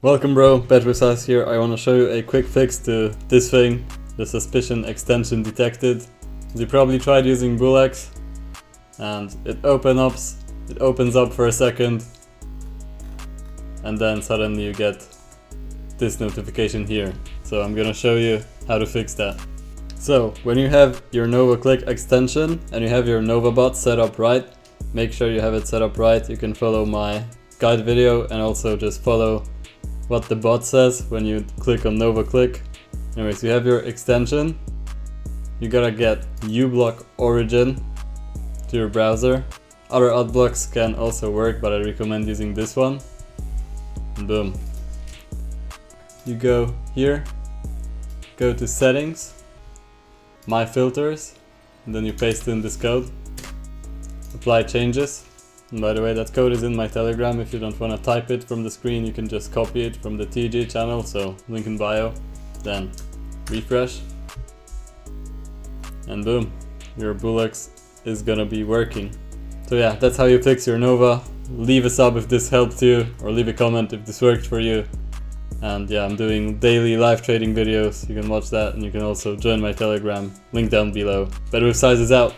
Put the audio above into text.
Welcome bro, Bedwithsize here. I want to show you a quick fix to this thing, the suspicion extension detected. You probably tried using Bulex and it opens up for a second and then suddenly you get this notification here. So I'm gonna show you how to fix that. So when you have your NovaClick extension and you have your NovaBot set up right, make sure you have it set up right. You can follow my guide video and also just follow what the bot says when you click on NovaClick. Anyways, you have your extension. You gotta get uBlock Origin to your browser. Other adblocks can also work, but I recommend using this one. And boom. You go here, go to Settings, My Filters, and then you paste in this code. Apply changes. And by the way, that code is in my Telegram. If you don't want to type it from the screen, you can just copy it from the TG channel, so link in bio. Then refresh. And boom, your Bulex is gonna be working. So yeah, that's how you fix your Nova. Leave a sub if this helped you, or leave a comment if this worked for you. And yeah, I'm doing daily live trading videos. You can watch that, and you can also join my Telegram. Link down below. Bedwithsize is out.